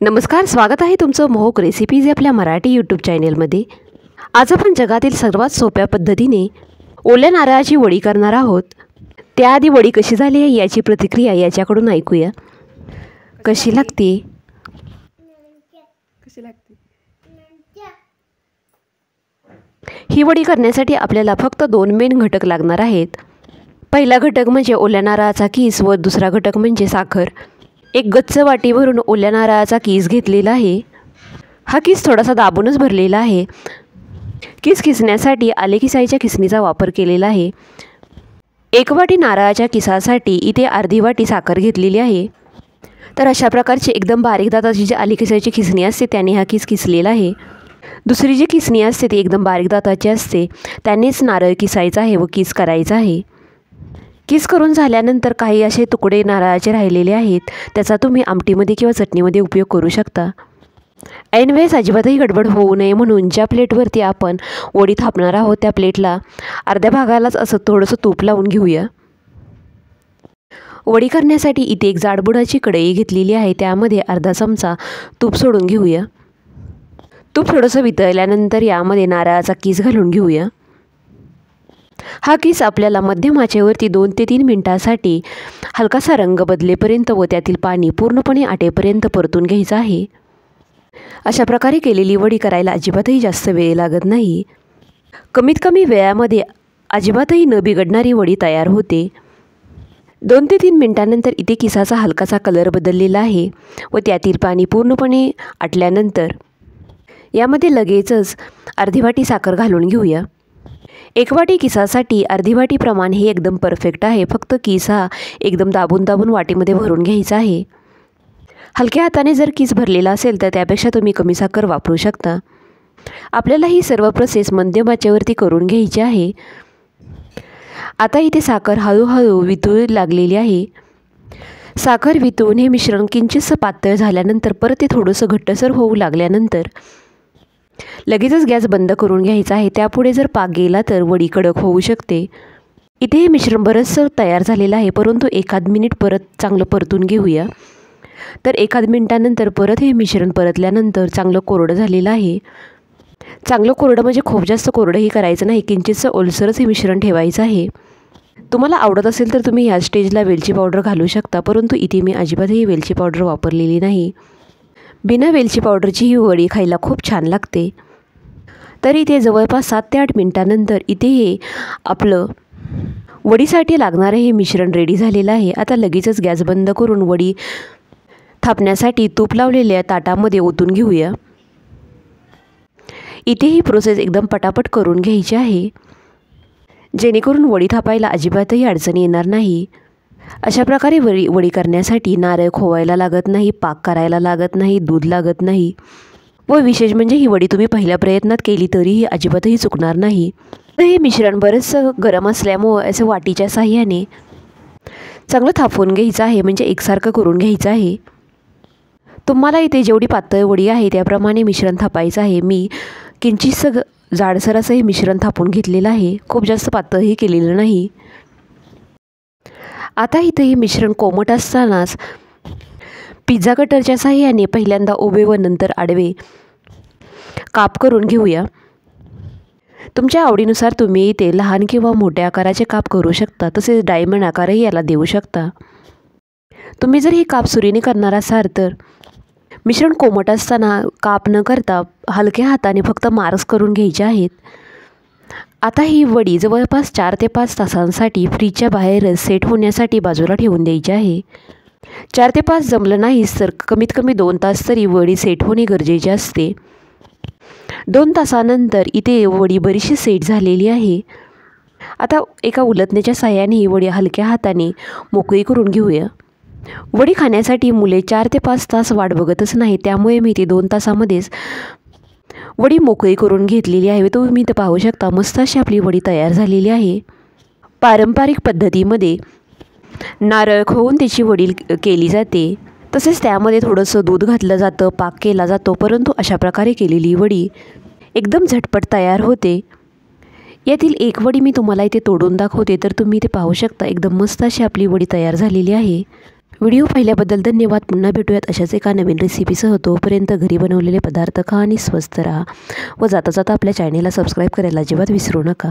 नमस्कार, स्वागत आहे तुमचं मोहक रेसिपीज आपल्या मराठी यूट्यूब चॅनेलमध्ये। आज आपण जगातील सर्वात सोप्या पद्धतीने ओल्या नारळाची वडी करणार आहोत। त्याआधी वडी कशी झाली आहे याची प्रतिक्रिया याच्याकडून ऐकूया। कशी लागते? ही वडी करण्यासाठी आपल्याला फक्त 2 मेन घटक लागणार आहेत। पहिला घटक म्हणजे ओल्या नारळाचा कीस व दुसरा घटक म्हणजे साखर। एक गच्च वाटी भरून ओल्या नारळाचा कीस घेतलेला आहे। हा कीस थोडासा दाबूनच भरलेला आहे। कीस किसण्यासाठी आले किसायच्या किसणीचा वापर केलेला आहे। 1 वाटी नारळाच्या किसासाठी इथे अर्धी वाटी साखर घेतलेली आहे। तर अशा प्रकारची एकदम बारीक दाताची जी आले किसायची किसणी असते त्याने हा कीस किसलेला आहे। दुसरी जी किसणी असते ती एकदम बारीक दाताची असते, त्यानेच नारळ किसायचा आहे व कीस करायचा आहे। कीस करून झाल्यानंतर काही असे तुकडे नारळाचे राहिलेले आहेत, त्याचा तुम्ही आमटीमध्ये किंवा चटणीमध्ये उपयोग करू शकता। ऐनवेळेस अजिबातही गडबड होऊ नये म्हणून ज्या प्लेटवरती आपण वडी थापणार आहोत त्या प्लेटला अर्ध्या भागालाच असं थोडंसं तूप लावून घेऊया। वडी करण्यासाठी इथे एक जाडबुडाची कढई घेतलेली आहे, त्यामध्ये अर्धा चमचा तूप सोडून घेऊया। तूप थोडंसं वितळल्यानंतर यामध्ये नारळाचा कीस घालून घेऊया। हा कीस आपल्याला मध्यम आचेवरती 2 ते 3 मिनिटांसाठी हलकासा रंग बदलेपर्यंत व त्यातील पाणी पूर्णपणे आटेपर्यंत परतून घ्यायचं आहे। अशा प्रकारे केलेली वडी करायला अजिबातही जास्त वेळ लागत नाही। कमीत कमी वेळामध्ये अजिबातही न बिघडणारी वडी तयार होते। 2 ते 3 मिनिटांनंतर इथे किसाचा हलकासा कलर बदललेला आहे व त्यातील पाणी पूर्णपणे आटल्यानंतर यामध्ये लगेचच अर्धी वाटी साखर घालून घेऊया। 1 वाटी किसासाठी अर्धी वाटी प्रमाण हे एकदम परफेक्ट आहे। फक्त कीस हा एकदम दाबून वाटीमध्ये भरून घ्यायचा आहे। हलक्या हाताने जर कीस भरलेला असेल तर त्यापेक्षा तुम्ही कमी साखर वापरू शकता। आपल्याला ही सर्व प्रोसेस मध्यम आचेवरती करून घ्यायची आहे। आता इथे साखर हळूहळू वितळू लागलेली आहे। साखर वितळून हे मिश्रण किंचितसं पातळ झाल्यानंतर परत ते थोडंसं घट्टसर होऊ लागल्यानंतर लगेचच गॅस बंद करून घ्यायचा आहे। त्यापुढे जर पाक गेला तर वडी कडक होऊ शकते। इथे हे मिश्रण बरंचसं तयार झालेलं आहे, परंतु 1 मिनिट परत चांगलं परतून घेऊया। तर 1 मिनिटानंतर परत हे मिश्रण परतल्यानंतर चांगलं कोरडं झालेलं आहे। चांगलं कोरडं म्हणजे खूप जास्त कोरडंही करायचं नाही, किंचितसं ओलसरच हे मिश्रण ठेवायचं आहे। तुम्हाला आवडत असेल तर तुम्ही ह्या स्टेजला वेलची पावडर घालू शकता, परंतु इथे मी अजिबातही वेलची पावडर वापरलेली नाही। बिना वेलची पावडरची ही वडी खायला खूप छान लागते। तर इथे जवळपास 7 ते 8 मिनिटांनंतर इथे हे आपलं वडीसाठी लागणारे हे मिश्रण रेडी झालेलं आहे। आता लगेचच गॅस बंद करून वडी थापण्यासाठी तूप लावलेल्या ताटामध्ये ओतून घेऊया। इथे ही प्रोसेस एकदम पटापट करून घ्यायची आहे, जेणेकरून वडी थापायला अजिबातही अडचण येणार नाही। अशा प्रकारे वडी करण्यासाठी नारळ खोवायला लागत नाही, पाक करायला लागत नाही, दूध लागत नाही व विशेष म्हणजे ही वडी तुम्ही पहिल्या प्रयत्नात केली तरीही अजिबातही चुकणार नाही। तर हे मिश्रण बरंचसं गरम असल्यामुळं असं वाटीच्या साहाय्याने चांगलं थापवून घ्यायचं आहे, म्हणजे एकसारखं करून घ्यायचं आहे। तुम्हाला इथे जेवढी पातळ वडी आहे त्याप्रमाणे मिश्रण थापायचं आहे। मी किंचितसं जाडसर असं हे मिश्रण थापून घेतलेलं आहे, खूप जास्त पातळही केलेलं नाही। आता इथे हे मिश्रण कोमट असतानाच पिझ्झा कटरच्या साहाय्याने पहिल्यांदा उभे व नंतर आडवे काप करून घेऊया। तुमच्या आवडीनुसार तुम्ही इथे लहान किंवा मोठ्या आकाराचे काप करू शकता, तसेच डायमंड आकारही याला देऊ शकता। तुम्ही जर हे काप सुरीने करणार असाल तर मिश्रण कोमट असताना काप न करता हलक्या हाताने फक्त मार्क्स करून घ्यायचे आहेत। आता ही वडी जवळपास 4 ते 5 तासांसाठी फ्रीजच्या बाहेरच सेट होण्यासाठी बाजूला ठेवून द्यायची आहे। 4 ते 5 जमलं नाहीच तर कमीत कमी 2 तास तरी वडी सेट होणे गरजेचे असते। 2 तासानंतर इथे वडी बरीचशी सेट झालेली आहे। आता एका उलटण्याच्या साहाय्याने ही वडी हलक्या हाताने मोकळी करून घेऊया। वडी खाण्यासाठी मुले 4 ते 5 तास वाट बघतच नाही, त्यामुळे मी ते 2 तासामध्येच वडी मोकळी करून घेतलेली आहे। तुम्ही इथं पाहू शकता मस्त अशी आपली वडी तयार झालेली आहे। पारंपरिक पद्धतीमध्ये नारळ खवून त्याची वडी केली जाते, तसेच त्यामध्ये थोडंसं दूध घातलं जातं, पाक केला जातो, परंतु अशा प्रकारे केलेली वडी एकदम झटपट तयार होते। यातील एक वडी मी तुम्हाला इथे तोडून दाखवते, तर तुम्ही इथे पाहू शकता एकदम मस्त अशी आपली वडी तयार झालेली आहे। व्हिडिओ पाहिल्याबद्दल धन्यवाद. पुन्हा भेटूयात अशाच एका नवीन रेसिपीसह. तोपर्यंत घरी बनवलेले पदार्थ खा आणि स्वस्थ राहा व जाता जाता आपल्या चॅनेलला सबस्क्राईब करायला अजिबात विसरू नका.